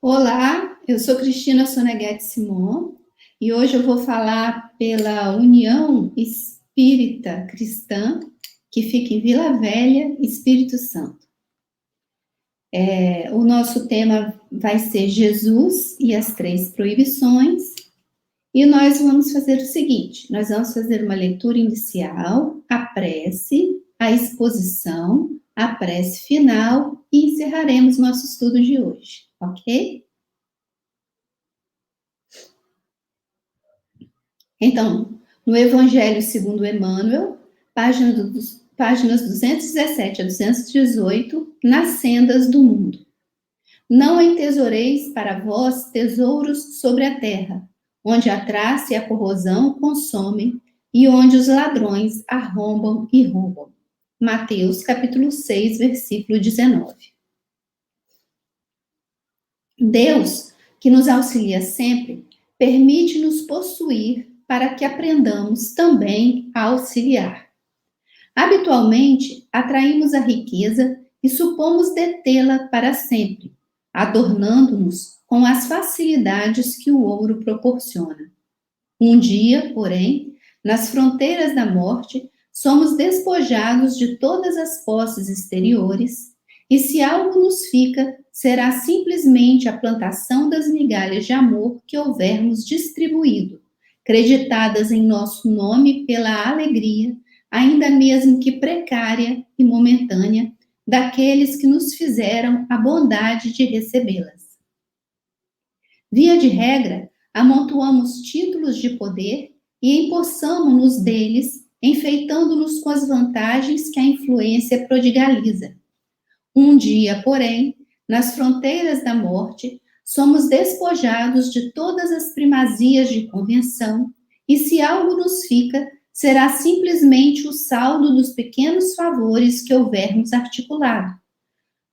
Olá, eu sou Cristina Soneghetti Simon e hoje eu vou falar pela União Espírita Cristã, que fica em Vila Velha, Espírito Santo. O nosso tema vai ser Jesus e as Três Proibições, e nós vamos fazer o seguinte: nós vamos fazer uma leitura inicial, a prece, a exposição, a prece final e encerraremos nosso estudo de hoje, ok? Então, no Evangelho segundo Emmanuel, páginas 217 a 218, nas sendas do mundo. Não entesoureis para vós tesouros sobre a terra, onde a traça e a corrosão consomem, e onde os ladrões arrombam e roubam. Mateus, capítulo 6, versículo 19. Deus, que nos auxilia sempre, permite-nos possuir para que aprendamos também a auxiliar. Habitualmente, atraímos a riqueza e supomos detê-la para sempre, adornando-nos com as facilidades que o ouro proporciona. Um dia, porém, nas fronteiras da morte, somos despojados de todas as posses exteriores, e se algo nos fica, será simplesmente a plantação das migalhas de amor que houvermos distribuído, creditadas em nosso nome pela alegria, ainda mesmo que precária e momentânea, daqueles que nos fizeram a bondade de recebê-las. Via de regra, amontoamos títulos de poder e empossamo-nos deles, enfeitando-nos com as vantagens que a influência prodigaliza. Um dia, porém, nas fronteiras da morte, somos despojados de todas as primazias de convenção, e se algo nos fica, será simplesmente o saldo dos pequenos favores que houvermos articulado,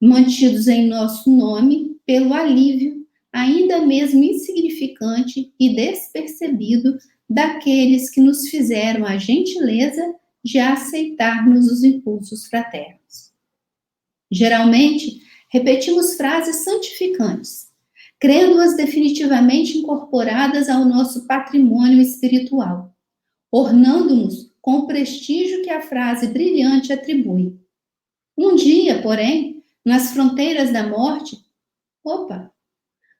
mantidos em nosso nome pelo alívio, ainda mesmo insignificante e despercebido, daqueles que nos fizeram a gentileza de aceitar-nos os impulsos fraternos. Geralmente, repetimos frases santificantes, crendo-as definitivamente incorporadas ao nosso patrimônio espiritual, ornando-nos com o prestígio que a frase brilhante atribui. Um dia, porém, nas fronteiras da morte,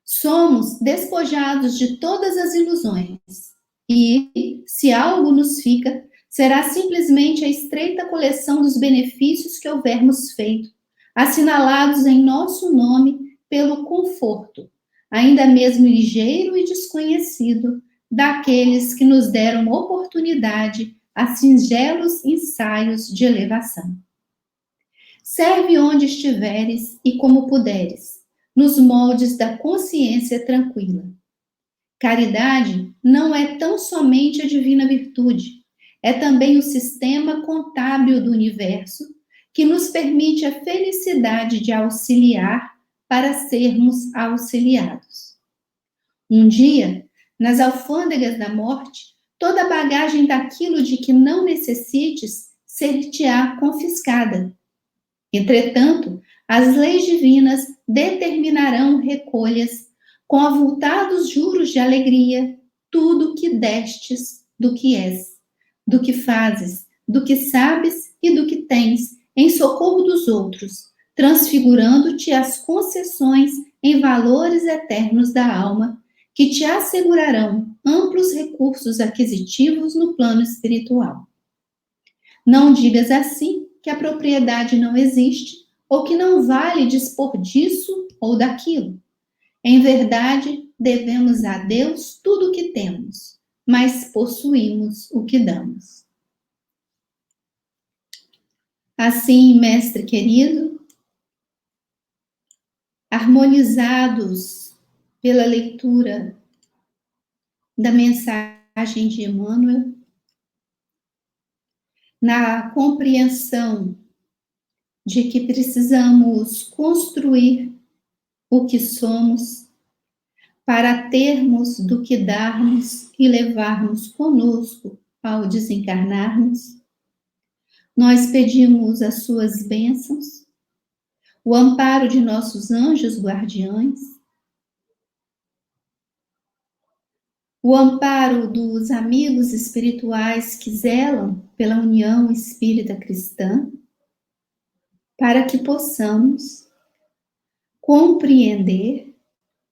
somos despojados de todas as ilusões, e, se algo nos fica, será simplesmente a estreita coleção dos benefícios que houvermos feito, assinalados em nosso nome pelo conforto, ainda mesmo ligeiro e desconhecido, daqueles que nos deram oportunidade a singelos ensaios de elevação. Serve onde estiveres e como puderes, nos moldes da consciência tranquila. Caridade não é tão somente a divina virtude, é também o sistema contábil do universo, que nos permite a felicidade de auxiliar para sermos auxiliados. Um dia, nas alfândegas da morte, toda a bagagem daquilo de que não necessites ser-te-á confiscada. Entretanto, as leis divinas determinarão recolhas com avultados juros de alegria tudo o que destes do que és, do que fazes, do que sabes e do que tens, em socorro dos outros, transfigurando-te as concessões em valores eternos da alma, que te assegurarão amplos recursos aquisitivos no plano espiritual. Não digas assim que a propriedade não existe ou que não vale dispor disso ou daquilo. Em verdade, devemos a Deus tudo o que temos, mas possuímos o que damos. Assim, mestre querido, harmonizados pela leitura da mensagem de Emmanuel, na compreensão de que precisamos construir o que somos para termos do que darmos e levarmos conosco ao desencarnarmos, nós pedimos as suas bênçãos, o amparo de nossos anjos guardiães, o amparo dos amigos espirituais que zelam pela união espírita cristã, para que possamos compreender,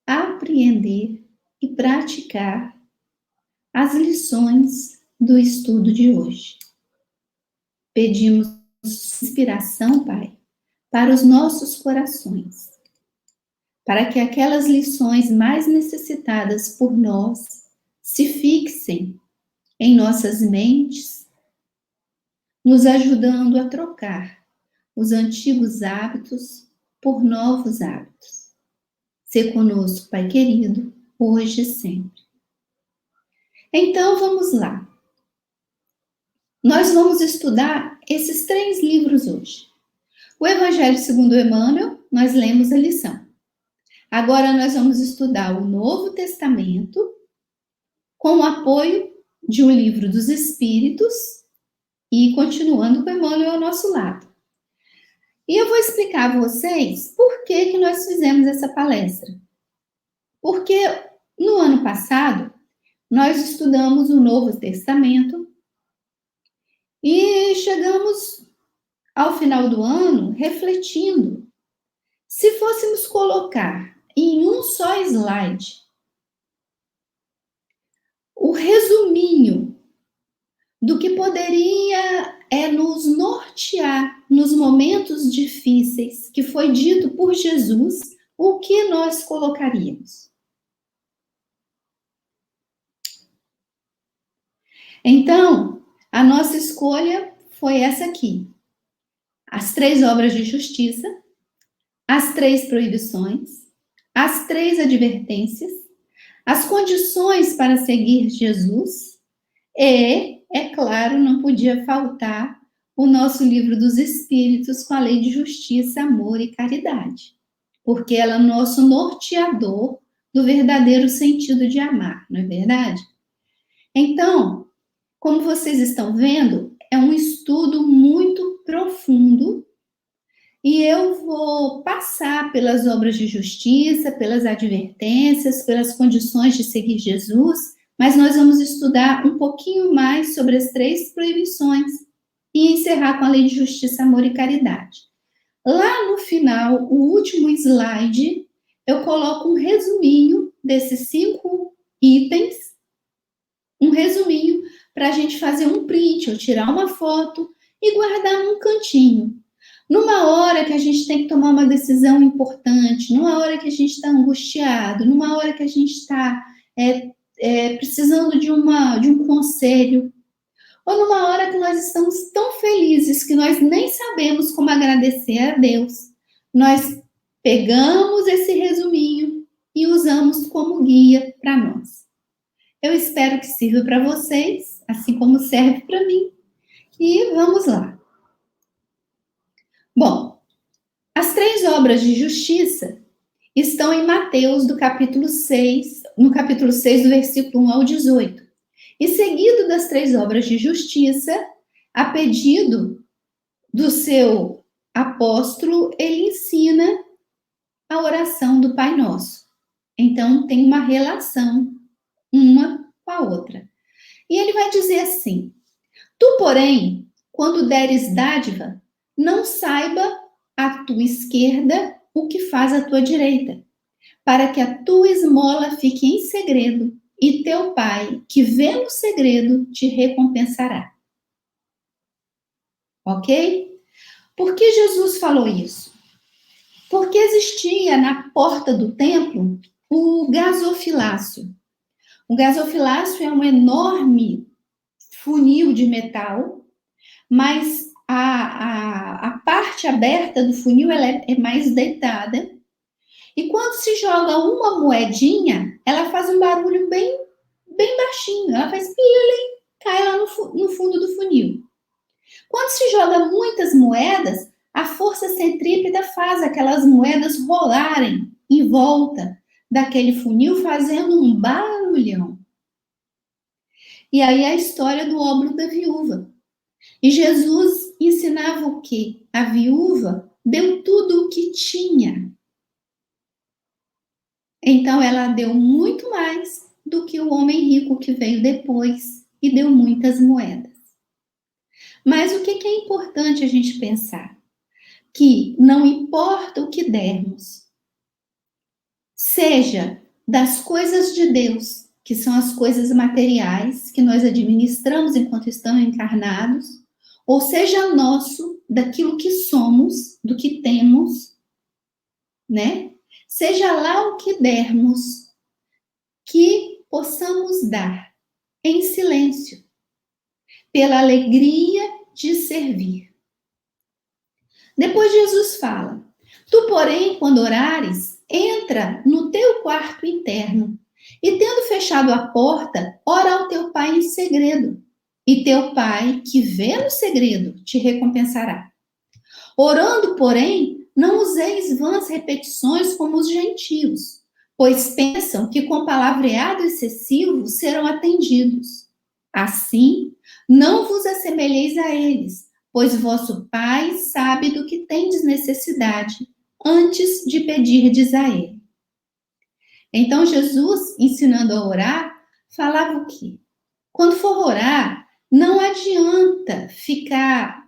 apreender e praticar as lições do estudo de hoje. Pedimos inspiração, Pai, para os nossos corações, para que aquelas lições mais necessitadas por nós se fixem em nossas mentes, nos ajudando a trocar os antigos hábitos por novos hábitos. Sê conosco, Pai querido, hoje e sempre. Então, vamos lá. Nós vamos estudar esses 3 livros hoje. O Evangelho segundo Emmanuel, nós lemos a lição. Agora nós vamos estudar o Novo Testamento com o apoio de um livro dos Espíritos e continuando com Emmanuel ao nosso lado. E eu vou explicar a vocês por que nós fizemos essa palestra. Porque no ano passado, nós estudamos o Novo Testamento e chegamos ao final do ano refletindo. Se fôssemos colocar em um só slide o resuminho do que poderia nos nortear nos momentos difíceis que foi dito por Jesus, o que nós colocaríamos? Então, a nossa escolha foi essa aqui. As 3 obras de justiça, as 3 proibições, as 3 advertências, as condições para seguir Jesus e, é claro, não podia faltar o nosso livro dos Espíritos com a lei de justiça, amor e caridade, porque ela é o nosso norteador do verdadeiro sentido de amar, não é verdade? Então, como vocês estão vendo, é um estudo muito profundo e eu vou passar pelas obras de justiça, pelas advertências, pelas condições de seguir Jesus, mas nós vamos estudar um pouquinho mais sobre as 3 proibições e encerrar com a lei de justiça, amor e caridade. Lá no final, o último slide, eu coloco um resuminho desses 5 itens, um resuminho para a gente fazer um print ou tirar uma foto e guardar num cantinho. Numa hora que a gente tem que tomar uma decisão importante, numa hora que a gente está angustiado, numa hora que a gente está precisando de um conselho, ou numa hora que nós estamos tão felizes que nós nem sabemos como agradecer a Deus, nós pegamos esse resuminho e usamos como guia para nós. Eu espero que sirva para vocês, assim como serve para mim. E vamos lá. Bom, as 3 obras de justiça estão em Mateus, no capítulo 6, do versículo 1 ao 18. E seguido das 3 obras de justiça, a pedido do seu apóstolo, ele ensina a oração do Pai Nosso. Então, tem uma relação uma com a outra. E ele vai dizer assim: tu, porém, quando deres dádiva, não saiba a tua esquerda o que faz a tua direita, para que a tua esmola fique em segredo, e teu Pai, que vê no segredo, te recompensará. Ok? Por que Jesus falou isso? Porque existia na porta do templo o gasofilácio. O gasofilácio é um enorme funil de metal, mas a parte aberta do funil ela é mais deitada. E quando se joga uma moedinha, ela faz um barulho bem baixinho. Ela faz pilim, cai lá no fundo do funil. Quando se joga muitas moedas, a força centrípeta faz aquelas moedas rolarem em volta daquele funil, fazendo um barulhão. E aí a história do óbolo da viúva. E Jesus ensinava o quê? A viúva deu tudo o que tinha. Então ela deu muito mais do que o homem rico que veio depois e deu muitas moedas. Mas o que é importante a gente pensar? Que não importa o que dermos, seja das coisas de Deus, que são as coisas materiais que nós administramos enquanto estamos encarnados, ou seja nosso, daquilo que somos, do que temos, né? Seja lá o que dermos, que possamos dar em silêncio, pela alegria de servir. Depois Jesus fala: tu, porém, quando orares, entra no teu quarto interno e, tendo fechado a porta, ora ao teu pai em segredo. E teu pai, que vê no segredo, te recompensará. Orando, porém, não useis vãs repetições como os gentios, pois pensam que com palavreado excessivo serão atendidos. Assim, não vos assemelheis a eles, pois vosso Pai sabe do que tendes necessidade, antes de pedirdes a Ele. Então, Jesus, ensinando a orar, falava o quê? Quando for orar, não adianta ficar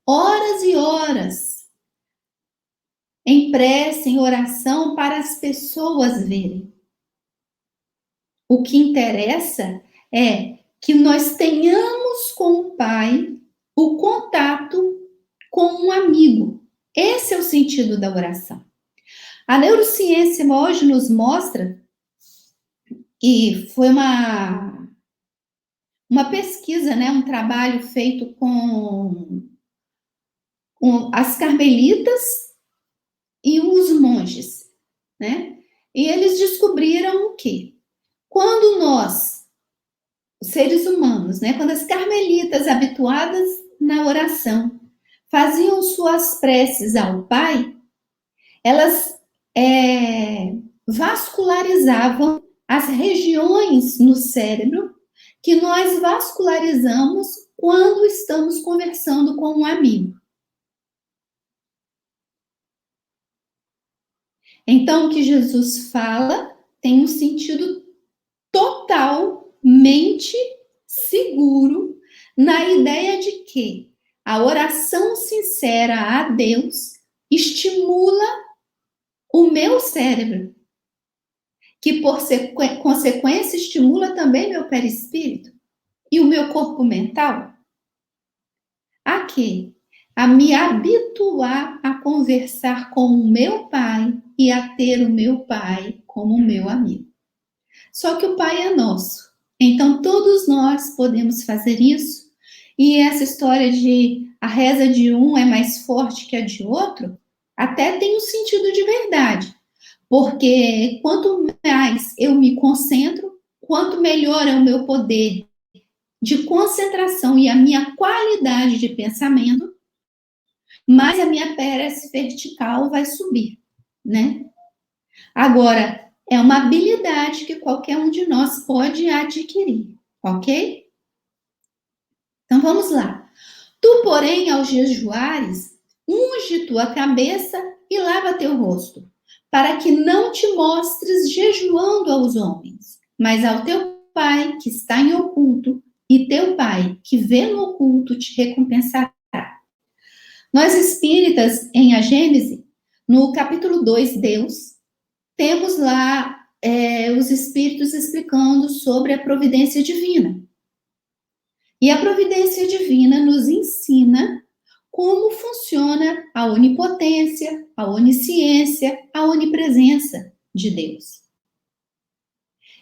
horas e horas em prece, em oração, para as pessoas verem. O que interessa é que nós tenhamos com o Pai o contato com um amigo. Esse é o sentido da oração. A neurociência hoje nos mostra, e foi uma pesquisa, né, um trabalho feito com as carmelitas e os monges, né? E eles descobriram o quê? Quando nós, os seres humanos, né, quando as carmelitas habituadas na oração faziam suas preces ao Pai, elas vascularizavam as regiões no cérebro que nós vascularizamos quando estamos conversando com um amigo. Então, o que Jesus fala tem um sentido totalmente seguro na ideia de que a oração sincera a Deus estimula o meu cérebro, que por consequência estimula também meu perispírito e o meu corpo mental. A quê? A me habituar a conversar com o meu Pai e a ter o meu Pai como meu amigo. Só que o Pai é nosso. Então, todos nós podemos fazer isso. E essa história de a reza de um é mais forte que a de outro, até tem um sentido de verdade. Porque quanto mais eu me concentro, quanto melhor é o meu poder de concentração e a minha qualidade de pensamento, mais a minha prece vertical vai subir, né? Agora, é uma habilidade que qualquer um de nós pode adquirir, ok? Então, vamos lá. Tu, porém, ao jejuares, unge tua cabeça e lava teu rosto, para que não te mostres jejuando aos homens, mas ao teu Pai que está em oculto, e teu Pai que vê no oculto te recompensará. Nós espíritas, em A Gênese, no capítulo 2, Deus, temos lá os espíritos explicando sobre a providência divina. E a providência divina nos ensina como funciona a onipotência, a onisciência, a onipresença de Deus.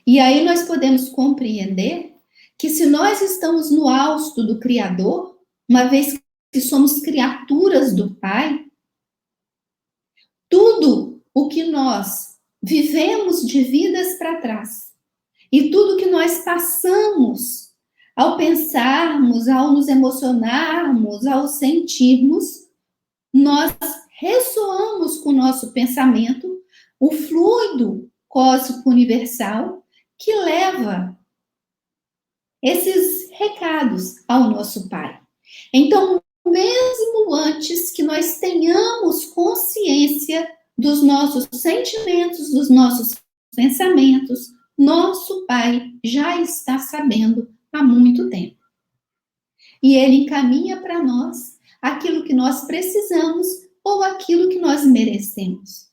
E aí nós podemos compreender que se nós estamos no hausto do Criador, uma vez que somos criaturas do Pai, tudo o que nós vivemos de vidas para trás e tudo que nós passamos ao pensarmos, ao nos emocionarmos, ao sentirmos, nós ressoamos com o nosso pensamento o fluido cósmico universal que leva esses recados ao nosso Pai. Então, mesmo antes que nós tenhamos consciência dos nossos sentimentos, dos nossos pensamentos, nosso Pai já está sabendo há muito tempo. E Ele encaminha para nós aquilo que nós precisamos ou aquilo que nós merecemos.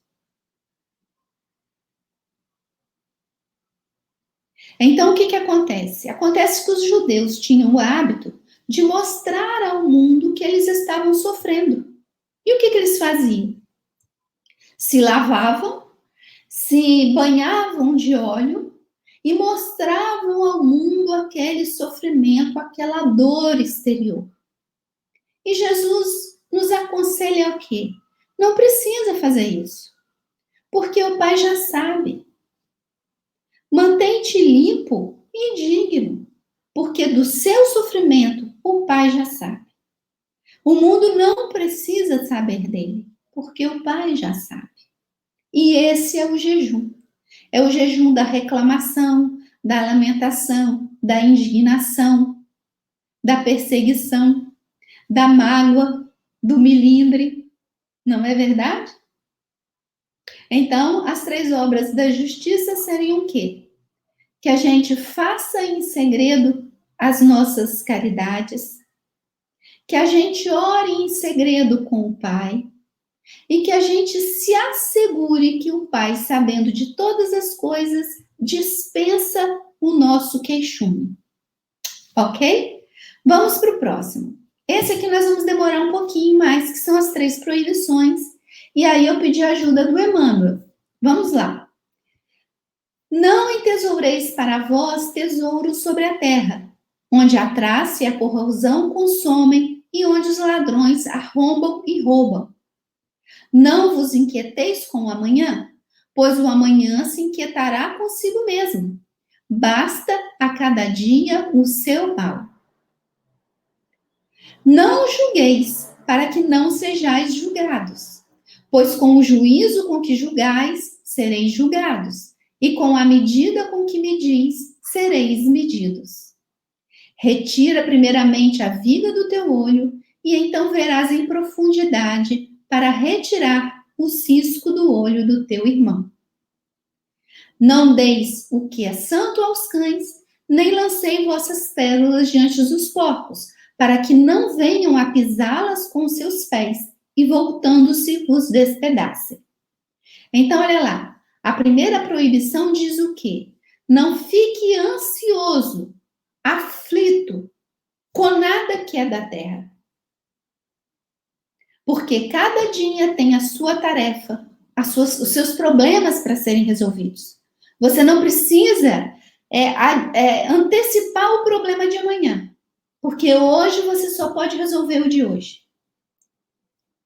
Então, o que acontece? Acontece que os judeus tinham o hábito de mostrar ao mundo que eles estavam sofrendo. E o que eles faziam? Se lavavam, se banhavam de óleo e mostravam ao mundo aquele sofrimento, aquela dor exterior. E Jesus nos aconselha o quê? Não precisa fazer isso, porque o Pai já sabe. Mantém-te limpo e digno, porque do seu sofrimento o Pai já sabe. O mundo não precisa saber dele, porque o Pai já sabe. E esse é o jejum. É o jejum da reclamação, da lamentação, da indignação, da perseguição, da mágoa, do milindre. Não é verdade? Então, as 3 obras da justiça seriam o quê? Que a gente faça em segredo as nossas caridades, que a gente ore em segredo com o Pai e que a gente se assegure que o Pai, sabendo de todas as coisas, dispensa o nosso queixume. Ok? Vamos para o próximo. Esse aqui nós vamos demorar um pouquinho mais, que são as 3 proibições. E aí eu pedi a ajuda do Emmanuel. Vamos lá. Não entesoureis para vós tesouros sobre a terra, onde a traça e a corrosão consomem e onde os ladrões arrombam e roubam. Não vos inquieteis com o amanhã, pois o amanhã se inquietará consigo mesmo. Basta a cada dia o seu mal. Não julgueis, para que não sejais julgados, pois com o juízo com que julgais, sereis julgados, e com a medida com que medis, sereis medidos. Retira primeiramente a viga do teu olho, e então verás em profundidade para retirar o cisco do olho do teu irmão. Não deis o que é santo aos cães, nem lancei vossas pérolas diante dos porcos, para que não venham a pisá-las com seus pés e voltando-se vos despedacem. Então, olha lá, a primeira proibição diz o quê? Não fique ansioso, aflito, com nada que é da terra. Porque cada dia tem a sua tarefa, os seus problemas para serem resolvidos. Você não precisa antecipar o problema de amanhã, porque hoje você só pode resolver o de hoje.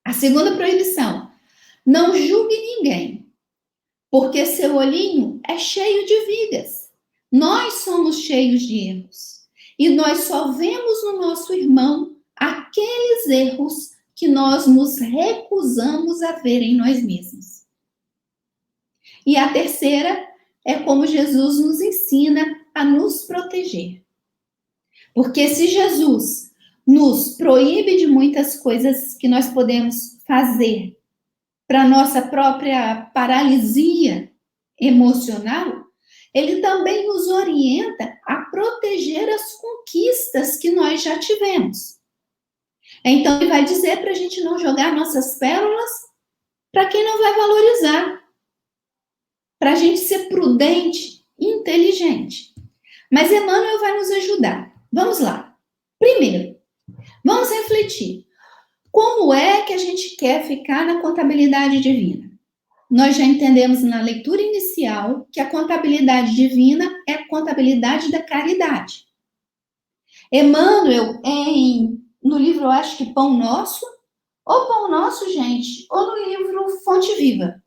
A segunda proibição, não julgue ninguém, porque seu olhinho é cheio de vigas. Nós somos cheios de erros, e nós só vemos no nosso irmão aqueles erros que nós nos recusamos a ver em nós mesmos. E a terceira é como Jesus nos ensina a nos proteger. Porque se Jesus nos proíbe de muitas coisas que nós podemos fazer para nossa própria paralisia emocional, ele também nos orienta a proteger as conquistas que nós já tivemos. Então, ele vai dizer para a gente não jogar nossas pérolas para quem não vai valorizar. Para a gente ser prudente, inteligente. Mas Emmanuel vai nos ajudar. Vamos lá. Primeiro, vamos refletir. Como é que a gente quer ficar na contabilidade divina? Nós já entendemos na leitura inicial que a contabilidade divina é a contabilidade da caridade. Emmanuel, no livro, eu acho que Pão Nosso, ou Pão Nosso, gente, ou no livro Fonte Viva,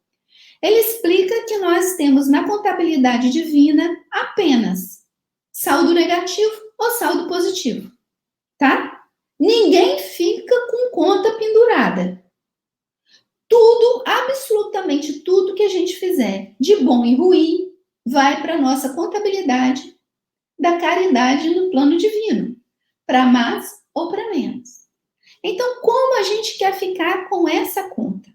ele explica que nós temos na contabilidade divina apenas saldo negativo ou saldo positivo, tá? Ninguém fica com conta pendurada. Tudo, absolutamente tudo que a gente fizer de bom e ruim vai para a nossa contabilidade da caridade no plano divino, para mais ou para menos. Então, como a gente quer ficar com essa conta,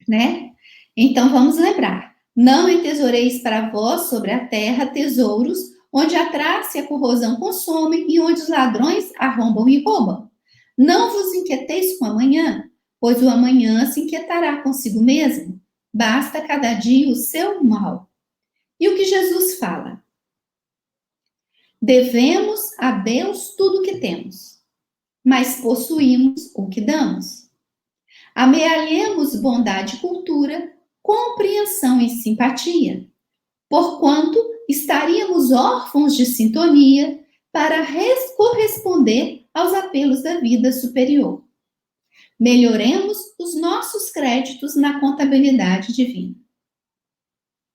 né? Então, vamos lembrar. Não entesoureis para vós sobre a terra tesouros, onde a traça e a corrosão consomem e onde os ladrões arrombam e roubam. Não vos inquieteis com o amanhã, pois o amanhã se inquietará consigo mesmo. Basta cada dia o seu mal. E o que Jesus fala? Devemos a Deus tudo o que temos, mas possuímos o que damos. Amealhemos bondade e cultura, compreensão e simpatia, porquanto estaríamos órfãos de sintonia para corresponder aos apelos da vida superior. Melhoremos os nossos créditos na contabilidade divina.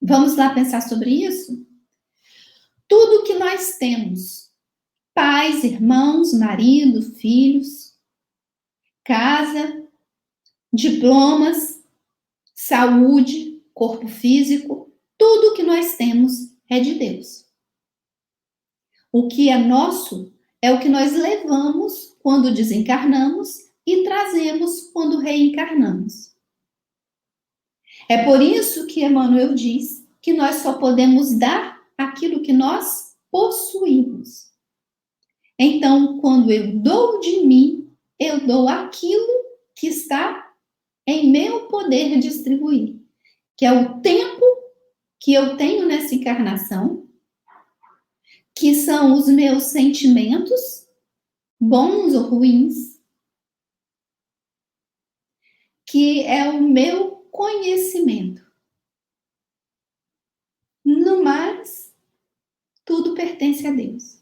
Vamos lá pensar sobre isso? Tudo que nós temos, pais, irmãos, marido, filhos, casa, diplomas, saúde, corpo físico, tudo que nós temos é de Deus. O que é nosso é o que nós levamos quando desencarnamos e trazemos quando reencarnamos. É por isso que Emmanuel diz que nós só podemos dar aquilo que nós possuímos. Então, quando eu dou de mim, eu dou aquilo que está em meu poder distribuir, que é o tempo que eu tenho nessa encarnação, que são os meus sentimentos, bons ou ruins, que é o meu conhecimento. No mais, tudo pertence a Deus.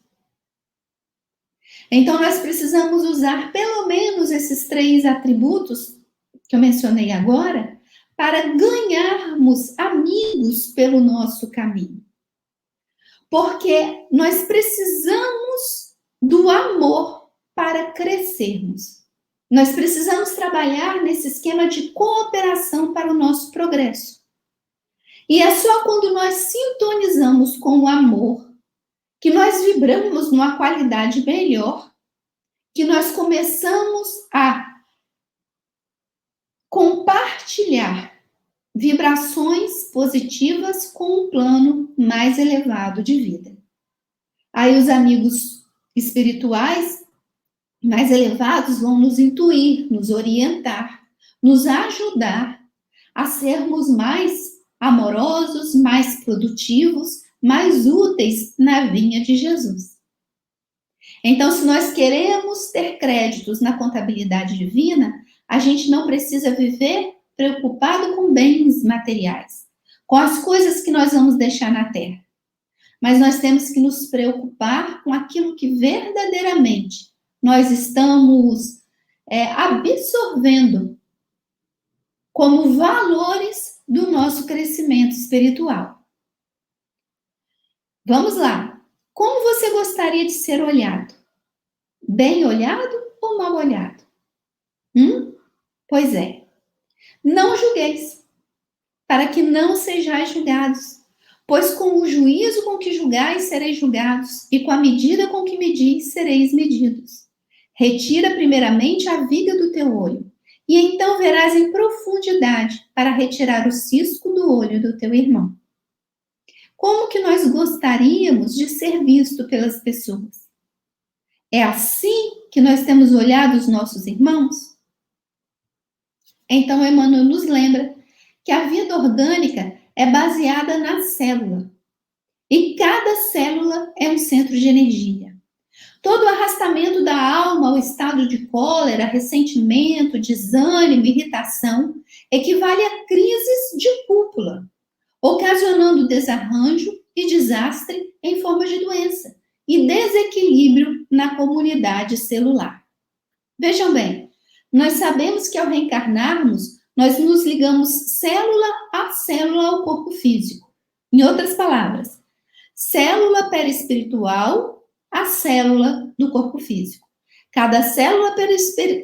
Então, nós precisamos usar pelo menos esses 3 atributos que eu mencionei agora para ganharmos amigos pelo nosso caminho. Porque nós precisamos do amor para crescermos. Nós precisamos trabalhar nesse esquema de cooperação para o nosso progresso. E é só quando nós sintonizamos com o amor que nós vibramos numa qualidade melhor, que nós começamos a compartilhar vibrações positivas com um plano mais elevado de vida. Aí os amigos espirituais mais elevados vão nos intuir, nos orientar, nos ajudar a sermos mais amorosos, mais produtivos, mais úteis na vinha de Jesus. Então, se nós queremos ter créditos na contabilidade divina, a gente não precisa viver preocupado com bens materiais, com as coisas que nós vamos deixar na terra. Mas nós temos que nos preocupar com aquilo que verdadeiramente nós estamos absorvendo como valores do nosso crescimento espiritual. Vamos lá. Como você gostaria de ser olhado? Bem olhado ou mal olhado? Pois é. Não julgueis, para que não sejais julgados. Pois com o juízo com que julgais, sereis julgados, e com a medida com que medis, sereis medidos. Retira primeiramente a viga do teu olho, e então verás em profundidade para retirar o cisco do olho do teu irmão. Como que nós gostaríamos de ser visto pelas pessoas? É assim que nós temos olhado os nossos irmãos? Então, Emmanuel nos lembra que a vida orgânica é baseada na célula. E cada célula é um centro de energia. Todo arrastamento da alma ao estado de cólera, ressentimento, desânimo, irritação, equivale a crises de cúpula, ocasionando desarranjo e desastre em forma de doença e desequilíbrio na comunidade celular. Vejam bem, nós sabemos que ao reencarnarmos, nós nos ligamos célula a célula ao corpo físico. Em outras palavras, célula perispiritual a célula do corpo físico. Cada célula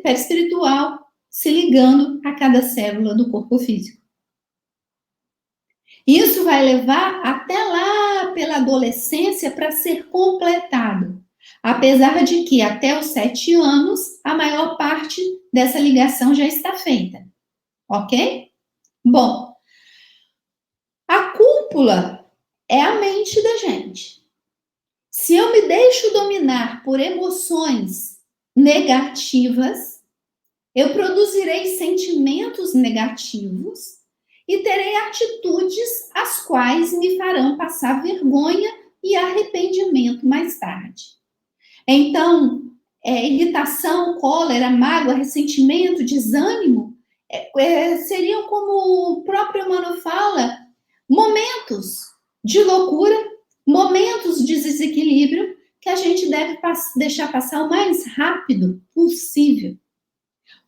perispiritual se ligando a cada célula do corpo físico. Isso vai levar até lá pela adolescência para ser completado. Apesar de que até os 7 anos, a maior parte dessa ligação já está feita. Ok? Bom, a cúpula é a mente da gente. Se eu me deixo dominar por emoções negativas, eu produzirei sentimentos negativos e terei atitudes as quais me farão passar vergonha e arrependimento mais tarde. Então, irritação, cólera, mágoa, ressentimento, desânimo, seriam, como o próprio Emmanuel fala, momentos de loucura, momentos de desequilíbrio que a gente deve deixar passar o mais rápido possível.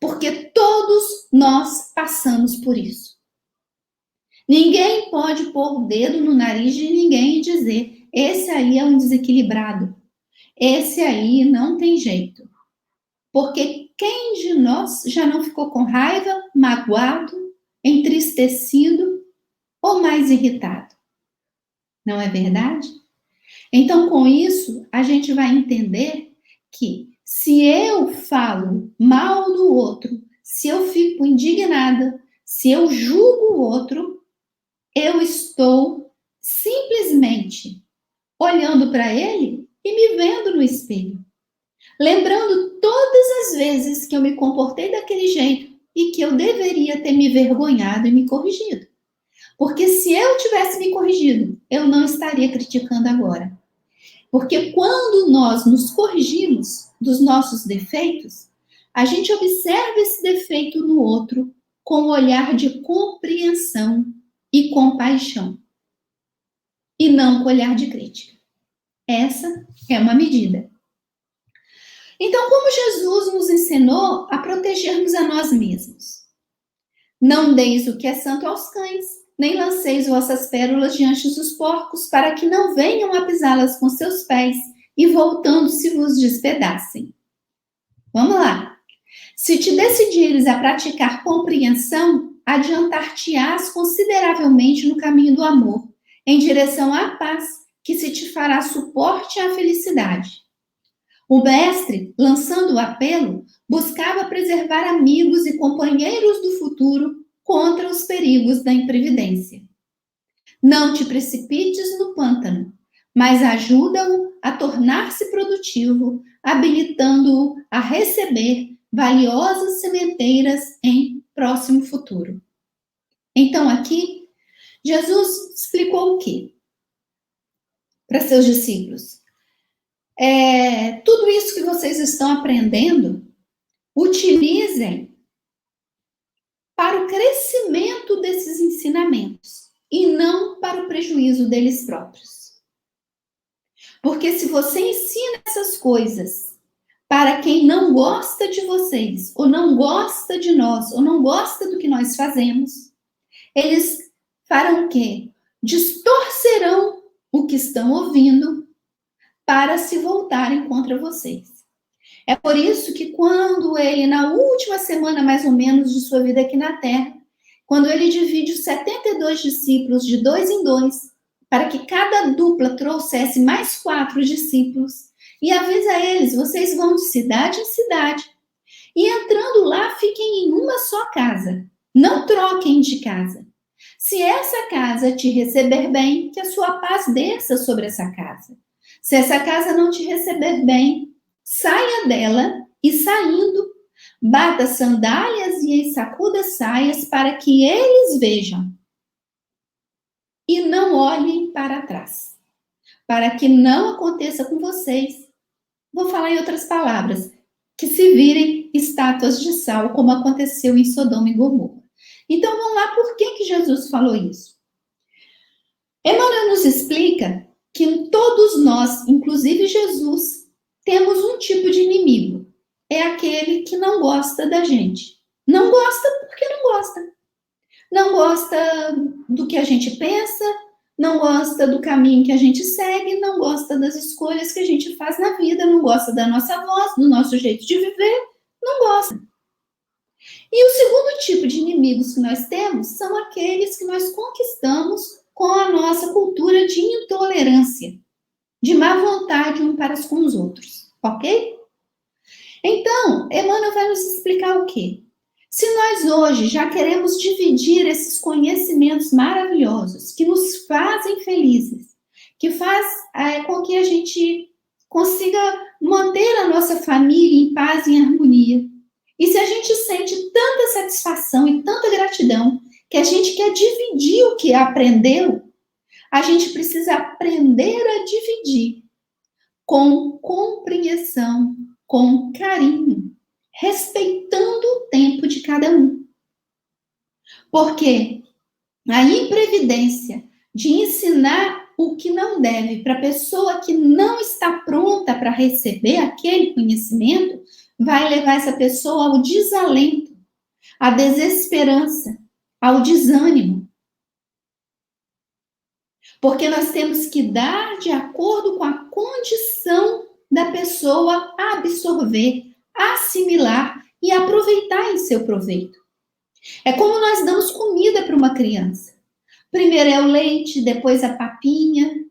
Porque todos nós passamos por isso. Ninguém pode pôr o dedo no nariz de ninguém e dizer: esse aí é um desequilibrado, esse aí não tem jeito. Porque quem de nós já não ficou com raiva, magoado, entristecido ou mais irritado? Não é verdade? Então, com isso, a gente vai entender que se eu falo mal do outro, se eu fico indignada, se eu julgo o outro, eu estou simplesmente olhando para ele e me vendo no espelho. Lembrando todas as vezes que eu me comportei daquele jeito e que eu deveria ter me vergonhado e me corrigido. Porque se eu tivesse me corrigido, eu não estaria criticando agora. Porque quando nós nos corrigimos dos nossos defeitos, a gente observa esse defeito no outro com um olhar de compreensão e compaixão. E não com olhar de crítica. Essa é uma medida. Então, como Jesus nos ensinou a protegermos a nós mesmos? Não deis o que é santo aos cães, nem lanceis vossas pérolas diante dos porcos, para que não venham a pisá-las com seus pés e voltando-se vos despedacem. Vamos lá. Se te decidires a praticar compreensão, adiantar-te-ás consideravelmente no caminho do amor, em direção à paz, que se te fará suporte à felicidade. O mestre, lançando o apelo, buscava preservar amigos e companheiros do futuro contra os perigos da imprevidência. Não te precipites no pântano, mas ajuda-o a tornar-se produtivo, habilitando-o a receber valiosas sementeiras em próximo futuro. Então, aqui, Jesus explicou o quê para seus discípulos? Tudo isso que vocês estão aprendendo, utilizem para o crescimento desses ensinamentos e não para o prejuízo deles próprios. Porque se você ensina essas coisas para quem não gosta de vocês, ou não gosta de nós, ou não gosta do que nós fazemos, eles farão o quê? Distorcerão o que estão ouvindo para se voltarem contra vocês. É por isso que quando ele, na última semana mais ou menos de sua vida aqui na Terra, quando ele divide os 72 discípulos de 2 em 2, para que cada dupla trouxesse mais 4 discípulos, e avisa a eles: vocês vão de cidade em cidade, e entrando lá, fiquem em uma só casa, não troquem de casa. Se essa casa te receber bem, que a sua paz desça sobre essa casa. Se essa casa não te receber bem, saia dela e, saindo, bata sandálias e sacuda saias para que eles vejam e não olhem para trás, para que não aconteça com vocês. Vou falar em outras palavras, que se virem estátuas de sal, como aconteceu em Sodoma e Gomorra. Então, vamos lá, por que Jesus falou isso? Emmanuel nos explica que todos nós, inclusive Jesus, temos um tipo de inimigo. É aquele que não gosta da gente. Não gosta porque não gosta. Não gosta do que a gente pensa, não gosta do caminho que a gente segue, não gosta das escolhas que a gente faz na vida, não gosta da nossa voz, do nosso jeito de viver, não gosta. E o segundo tipo de inimigos que nós temos são aqueles que nós conquistamos com a nossa cultura de intolerância, de má vontade uns para com os outros, ok? Então, Emmanuel vai nos explicar o quê? Se nós hoje já queremos dividir esses conhecimentos maravilhosos que nos fazem fazem felizes, que faz com que a gente consiga manter a nossa família em paz e em harmonia. E se a gente sente tanta satisfação e tanta gratidão que a gente quer dividir o que aprendeu, a gente precisa aprender a dividir com compreensão, com carinho, respeitando o tempo de cada um. Porque a imprevidência de ensinar o que não deve para a pessoa que não está pronta para receber aquele conhecimento vai levar essa pessoa ao desalento, à desesperança, ao desânimo. Porque nós temos que dar de acordo com a condição da pessoa absorver, assimilar e aproveitar em seu proveito. É como nós damos comida para uma criança. Primeiro é o leite, depois a papinha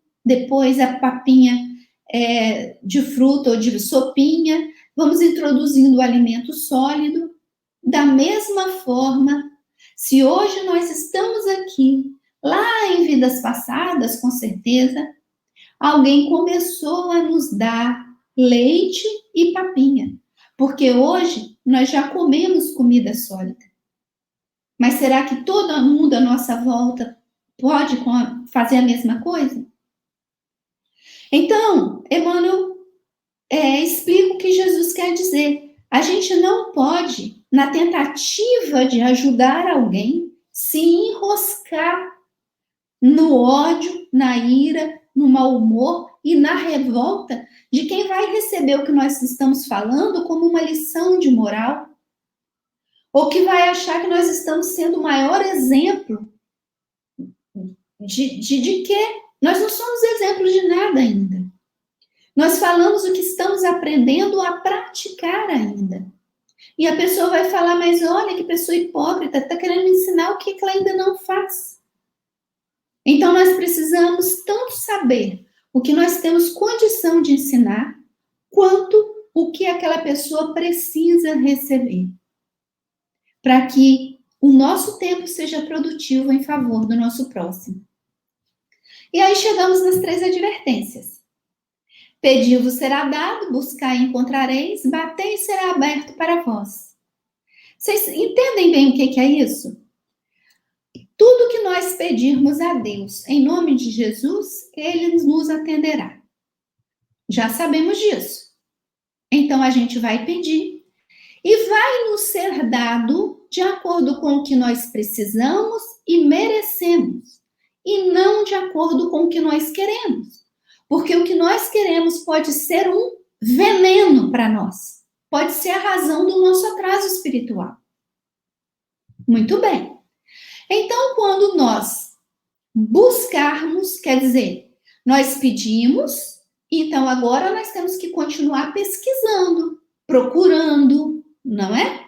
de fruta ou de sopinha. Vamos introduzindo o alimento sólido. Da mesma forma, se hoje nós estamos aqui, lá em vidas passadas, com certeza, alguém começou a nos dar leite e papinha. Porque hoje nós já comemos comida sólida. Mas será que todo mundo à nossa volta pode fazer a mesma coisa? Então, Emmanuel explica o que Jesus quer dizer. A gente não pode, na tentativa de ajudar alguém, se enroscar no ódio, na ira, no mau humor e na revolta de quem vai receber o que nós estamos falando como uma lição de moral, ou que vai achar que nós estamos sendo o maior exemplo de quê? Nós não somos exemplo de nada ainda. Nós falamos o que estamos aprendendo a praticar ainda. E a pessoa vai falar, mas olha que pessoa hipócrita, está querendo ensinar o que ela ainda não faz. Então nós precisamos tanto saber o que nós temos condição de ensinar, quanto o que aquela pessoa precisa receber. Para que o nosso tempo seja produtivo em favor do nosso próximo. E aí chegamos nas 3 advertências. Pedi-vos será dado, buscai e encontrareis, batei e será aberto para vós. Vocês entendem bem o que é isso? Tudo que nós pedirmos a Deus em nome de Jesus, Ele nos atenderá. Já sabemos disso. Então a gente vai pedir e vai nos ser dado de acordo com o que nós precisamos e merecemos, e não de acordo com o que nós queremos. Porque o que nós queremos pode ser um veneno para nós. Pode ser a razão do nosso atraso espiritual. Muito bem. Então, quando nós buscarmos, quer dizer, nós pedimos, então agora nós temos que continuar pesquisando, procurando, não é?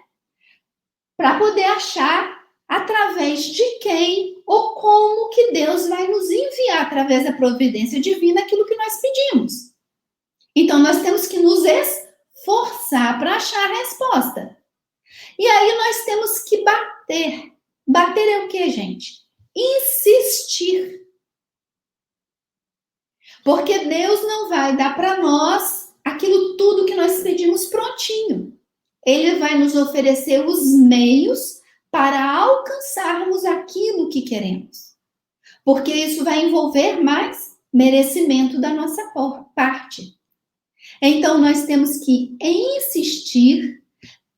Para poder achar através de quem ou como que Deus vai nos enviar através da providência divina aquilo que nós pedimos. Então, nós temos que nos esforçar para achar a resposta. E aí nós temos que bater. Bater é o que, gente? Insistir. Porque Deus não vai dar para nós aquilo tudo que nós pedimos prontinho. Ele vai nos oferecer os meios para alcançarmos aquilo que queremos. Porque isso vai envolver mais merecimento da nossa parte. Então, nós temos que insistir,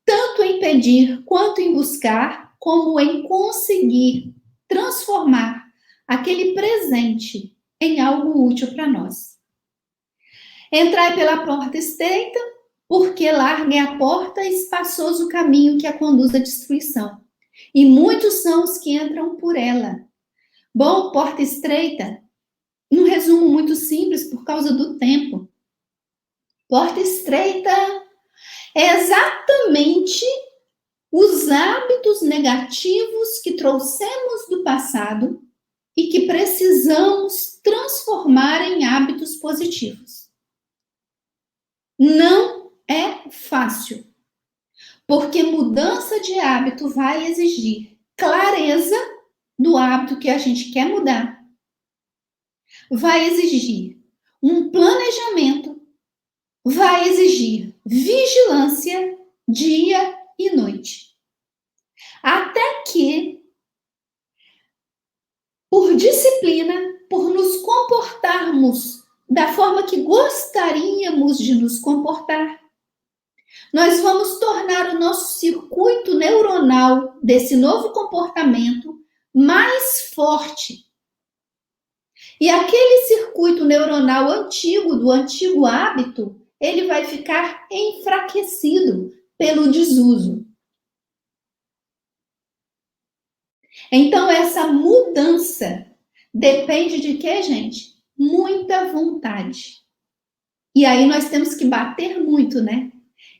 tanto em pedir, quanto em buscar, como em conseguir transformar aquele presente em algo útil para nós. Entrai pela porta estreita, porque larga é a porta e espaçoso o caminho que a conduz à destruição. E muitos são os que entram por ela. Bom, porta estreita, um resumo muito simples por causa do tempo. Porta estreita é exatamente os hábitos negativos que trouxemos do passado e que precisamos transformar em hábitos positivos. Não é fácil, porque mudança de hábito vai exigir clareza do hábito que a gente quer mudar, vai exigir um planejamento, vai exigir vigilância dia e noite. Até que, por disciplina, por nos comportarmos da forma que gostaríamos de nos comportar, nós vamos tornar o nosso circuito neuronal desse novo comportamento mais forte. E aquele circuito neuronal antigo, do antigo hábito, ele vai ficar enfraquecido pelo desuso. Então, essa mudança depende de quê, gente? Muita vontade. E aí nós temos que bater muito, né?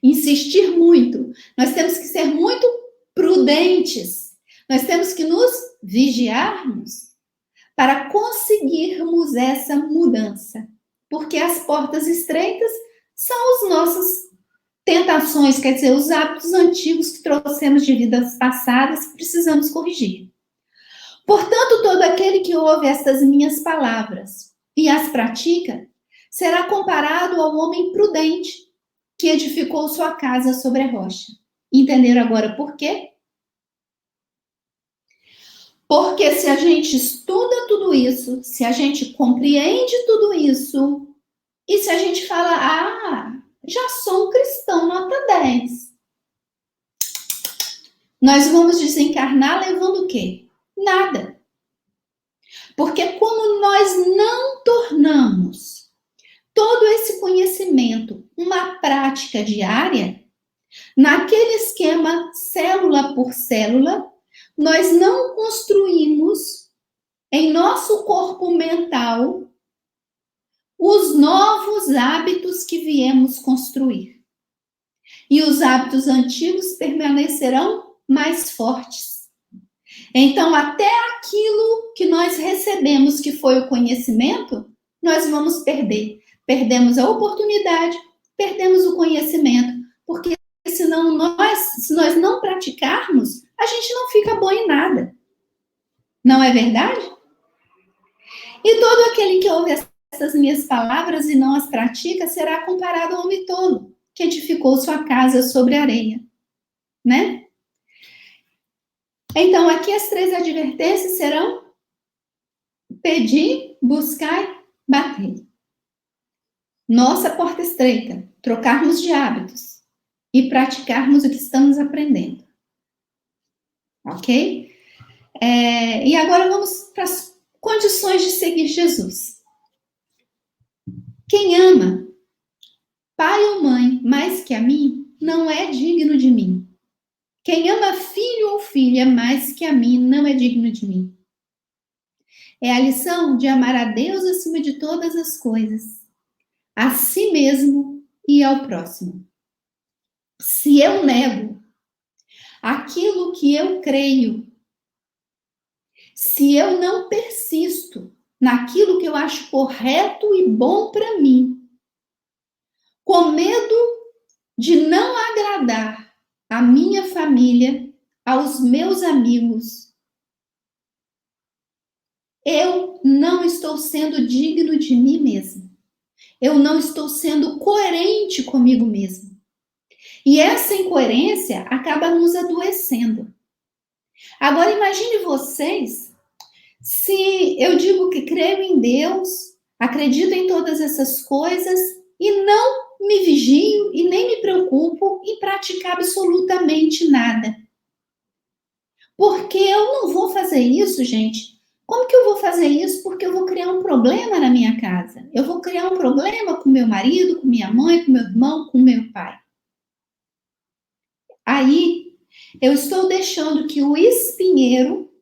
Insistir muito. Nós temos que ser muito prudentes. Nós temos que nos vigiarmos para conseguirmos essa mudança. Porque as portas estreitas são as nossas tentações, quer dizer, os hábitos antigos que trouxemos de vidas passadas que precisamos corrigir. Portanto, todo aquele que ouve estas minhas palavras e as pratica, será comparado ao homem prudente que edificou sua casa sobre a rocha. Entenderam agora por quê? Porque se a gente estuda tudo isso, se a gente compreende tudo isso, e se a gente fala, já sou um cristão nota 10, nós vamos desencarnar levando o quê? Nada. Porque como nós não tornamos todo esse conhecimento uma prática diária, naquele esquema célula por célula, nós não construímos em nosso corpo mental os novos hábitos que viemos construir. E os hábitos antigos permanecerão mais fortes. Então, até aquilo que nós recebemos, que foi o conhecimento, nós vamos perder. Perdemos a oportunidade, perdemos o conhecimento, porque senão se nós não praticarmos, a gente não fica bom em nada. Não é verdade? E todo aquele que ouve essas minhas palavras e não as pratica será comparado ao homem tolo, que edificou sua casa sobre areia, né? Então, aqui as 3 advertências serão: pedir, buscar, bater. Nossa porta estreita, trocarmos de hábitos e praticarmos o que estamos aprendendo. Ok? E agora vamos para as condições de seguir Jesus. Quem ama pai ou mãe mais que a mim, não é digno de mim. Quem ama filho ou filha mais que a mim, não é digno de mim. É a lição de amar a Deus acima de todas as coisas, a si mesmo e ao próximo. Se eu nego aquilo que eu creio, se eu não persisto naquilo que eu acho correto e bom para mim, com medo de não agradar a minha família, aos meus amigos, eu não estou sendo digno de mim mesmo. Eu não estou sendo coerente comigo mesmo. E essa incoerência acaba nos adoecendo. Agora, imagine vocês, se eu digo que creio em Deus, acredito em todas essas coisas e não me vigio e nem me preocupo em praticar absolutamente nada. Porque eu não vou fazer isso, gente. Como que eu vou fazer isso? Porque eu vou criar um problema na minha casa. Eu vou criar um problema com meu marido, com minha mãe, com meu irmão, com meu pai. Aí, eu estou deixando que o espinheiro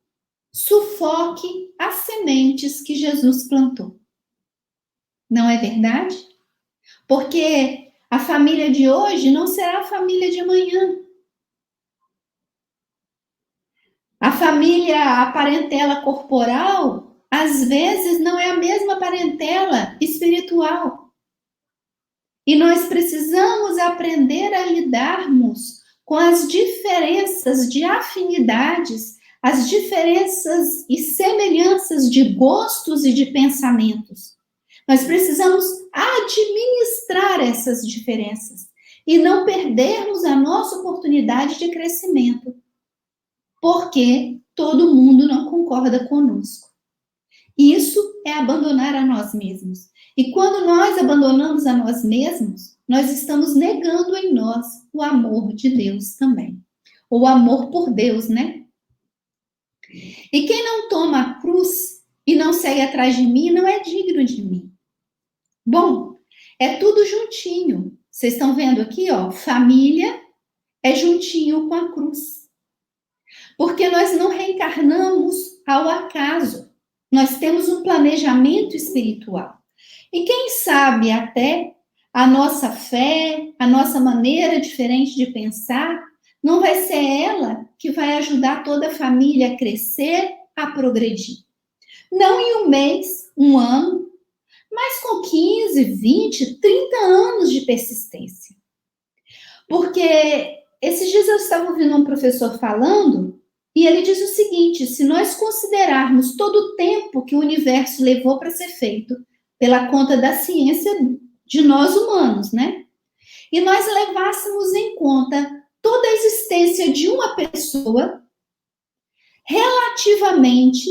sufoque as sementes que Jesus plantou. Não é verdade? Porque a família de hoje não será a família de amanhã. A família, a parentela corporal, às vezes não é a mesma parentela espiritual. E nós precisamos aprender a lidarmos com as diferenças de afinidades, as diferenças e semelhanças de gostos e de pensamentos. Nós precisamos administrar essas diferenças e não perdermos a nossa oportunidade de crescimento, porque todo mundo não concorda conosco. Isso é abandonar a nós mesmos. E quando nós abandonamos a nós mesmos, nós estamos negando em nós o amor de Deus também. O amor por Deus, né? E quem não toma a cruz e não segue atrás de mim, não é digno de mim. Bom, é tudo juntinho. Vocês estão vendo aqui, ó, família é juntinho com a cruz. Porque nós não reencarnamos ao acaso. Nós temos um planejamento espiritual. E quem sabe até a nossa fé, a nossa maneira diferente de pensar, não vai ser ela que vai ajudar toda a família a crescer, a progredir. Não em um mês, um ano, mas com 15, 20, 30 anos de persistência. Porque esses dias eu estava ouvindo um professor falando, e ele diz o seguinte: se nós considerarmos todo o tempo que o universo levou para ser feito, pela conta da ciência de nós humanos, né? E nós levássemos em conta toda a existência de uma pessoa, relativamente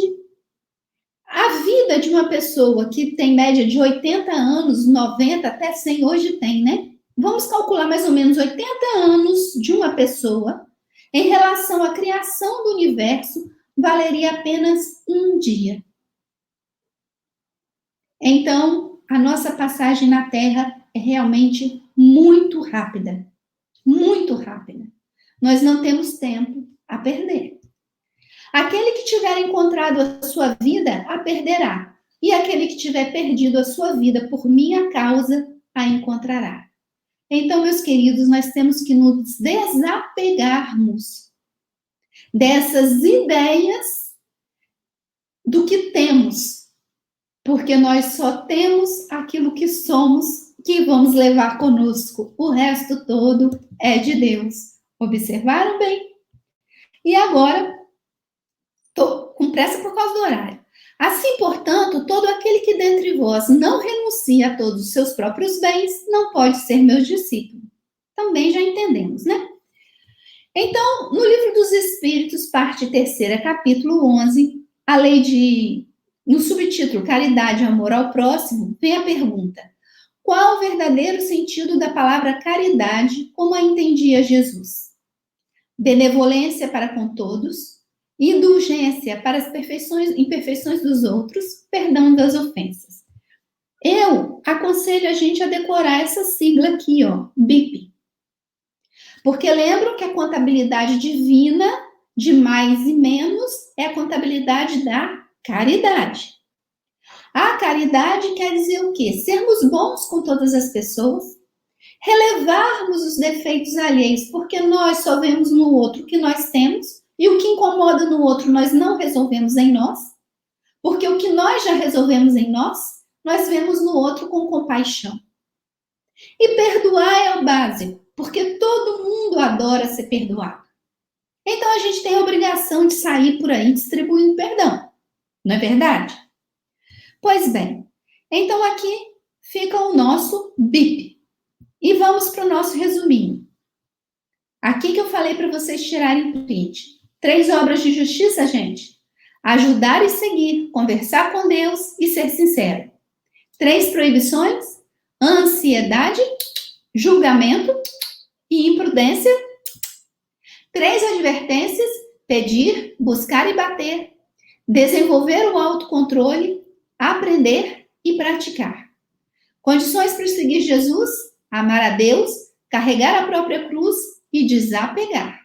a vida de uma pessoa que tem média de 80 anos, 90, até 100 hoje tem, né? Vamos calcular mais ou menos 80 anos de uma pessoa em relação à criação do universo, valeria apenas um dia. Então, a nossa passagem na Terra é realmente muito rápida. Muito rápida. Nós não temos tempo a perder. Aquele que tiver encontrado a sua vida, a perderá. E aquele que tiver perdido a sua vida por minha causa, a encontrará. Então, meus queridos, nós temos que nos desapegarmos dessas ideias do que temos, porque nós só temos aquilo que somos, que vamos levar conosco. O resto todo é de Deus. Observaram bem? E agora, estou com pressa por causa do horário. Assim, portanto, todo aquele que dentre vós não renuncia a todos os seus próprios bens, não pode ser meu discípulo. Também já entendemos, né? Então, no Livro dos Espíritos, parte 3ª, capítulo 11, a lei de... no subtítulo Caridade e Amor ao Próximo, vem a pergunta: qual o verdadeiro sentido da palavra caridade, como a entendia Jesus? Benevolência para com todos, indulgência para as imperfeições dos outros, perdão das ofensas. Eu aconselho a gente a decorar essa sigla aqui, ó, BIP. Porque lembram que a contabilidade divina de mais e menos é a contabilidade da caridade. A caridade quer dizer o quê? Sermos bons com todas as pessoas, relevarmos os defeitos alheios, porque nós só vemos no outro o que nós temos, e o que incomoda no outro nós não resolvemos em nós, porque o que nós já resolvemos em nós, nós vemos no outro com compaixão. E perdoar é o básico, porque todo mundo adora ser perdoado. Então a gente tem a obrigação de sair por aí distribuindo perdão, não é verdade? Pois bem, então aqui fica o nosso BIP. E vamos para o nosso resuminho. Aqui que eu falei para vocês tirarem print. 3 obras de justiça, gente. Ajudar e seguir, conversar com Deus e ser sincero. 3 proibições: ansiedade, julgamento e imprudência. 3 advertências: pedir, buscar e bater. Desenvolver o autocontrole, aprender e praticar. Condições para seguir Jesus: amar a Deus, carregar a própria cruz e desapegar.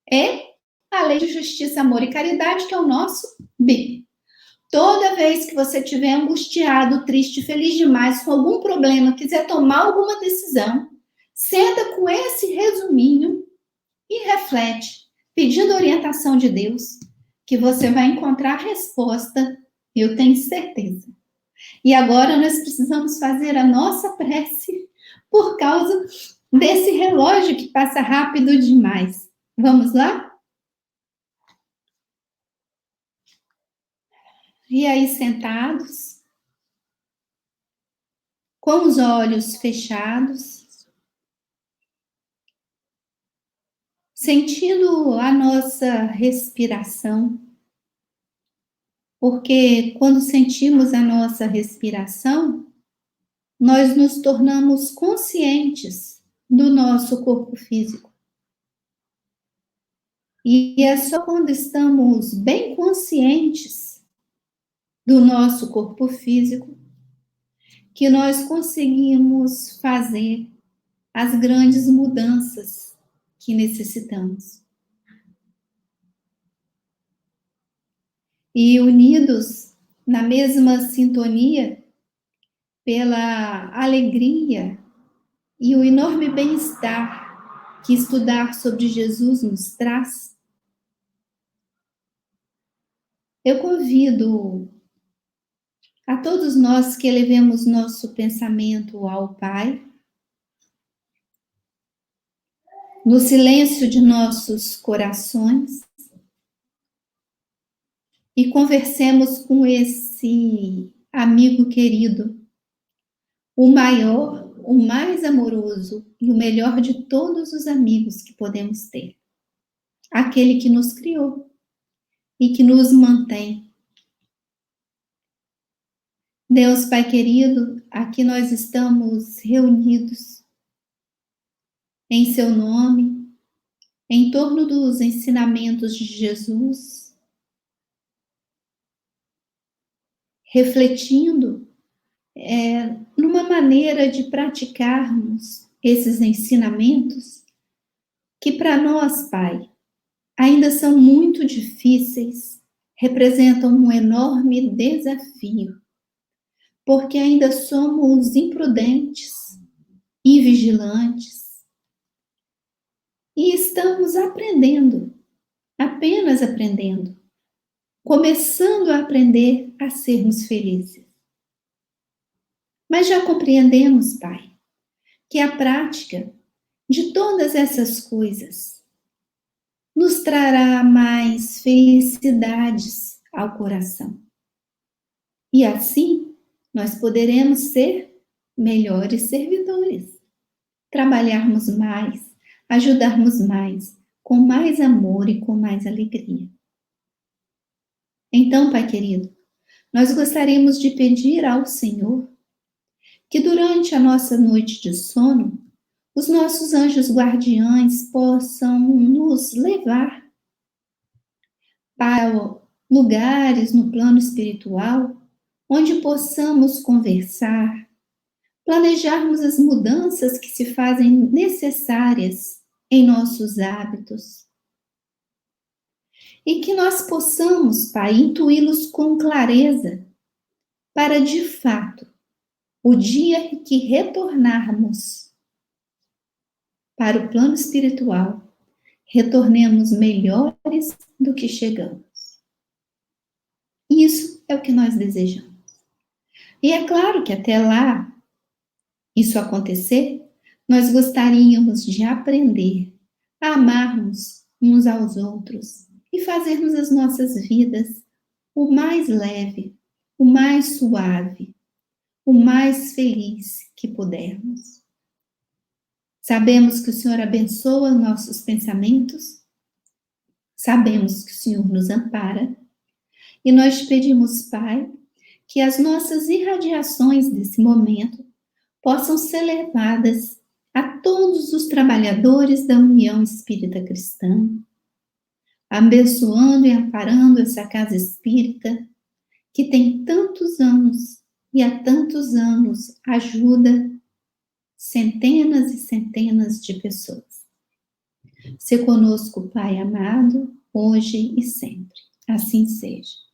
É a lei de justiça, amor e caridade, que é o nosso BIP. Toda vez que você estiver angustiado, triste, feliz demais, com algum problema, quiser tomar alguma decisão, senta com esse resuminho e reflete, pedindo orientação de Deus, que você vai encontrar a resposta, eu tenho certeza. E agora nós precisamos fazer a nossa prece por causa desse relógio que passa rápido demais. Vamos lá? E aí, sentados, com os olhos fechados, sentindo a nossa respiração, porque quando sentimos a nossa respiração, nós nos tornamos conscientes do nosso corpo físico. E é só quando estamos bem conscientes do nosso corpo físico que nós conseguimos fazer as grandes mudanças que necessitamos. E unidos na mesma sintonia, pela alegria e o enorme bem-estar que estudar sobre Jesus nos traz, eu convido a todos nós que elevemos nosso pensamento ao Pai, no silêncio de nossos corações, e conversemos com esse amigo querido, o maior, o mais amoroso e o melhor de todos os amigos que podemos ter. Aquele que nos criou e que nos mantém. Deus Pai querido, aqui nós estamos reunidos em seu nome, em torno dos ensinamentos de Jesus, refletindo numa maneira de praticarmos esses ensinamentos que para nós, Pai, ainda são muito difíceis, representam um enorme desafio, porque ainda somos imprudentes, invigilantes, e estamos aprendendo, apenas aprendendo, começando a aprender a sermos felizes. Mas já compreendemos, Pai, que a prática de todas essas coisas nos trará mais felicidades ao coração. E assim, nós poderemos ser melhores servidores, trabalharmos mais, ajudarmos mais, com mais amor e com mais alegria. Então, Pai querido, nós gostaríamos de pedir ao Senhor que durante a nossa noite de sono, os nossos anjos guardiães possam nos levar para lugares no plano espiritual onde possamos conversar, planejarmos as mudanças que se fazem necessárias em nossos hábitos. E que nós possamos, Pai, intuí-los com clareza, para de fato, o dia em que retornarmos para o plano espiritual, retornemos melhores do que chegamos. Isso é o que nós desejamos. E é claro que até lá, isso acontecer, nós gostaríamos de aprender a amarmos uns aos outros e fazermos as nossas vidas o mais leve, o mais suave, o mais feliz que pudermos. Sabemos que o Senhor abençoa nossos pensamentos, sabemos que o Senhor nos ampara, e nós te pedimos, Pai, que as nossas irradiações desse momento possam ser levadas a todos os trabalhadores da União Espírita Cristã, abençoando e amparando essa casa espírita que tem tantos anos e há tantos anos ajuda centenas e centenas de pessoas. Se conosco, Pai amado, hoje e sempre. Assim seja.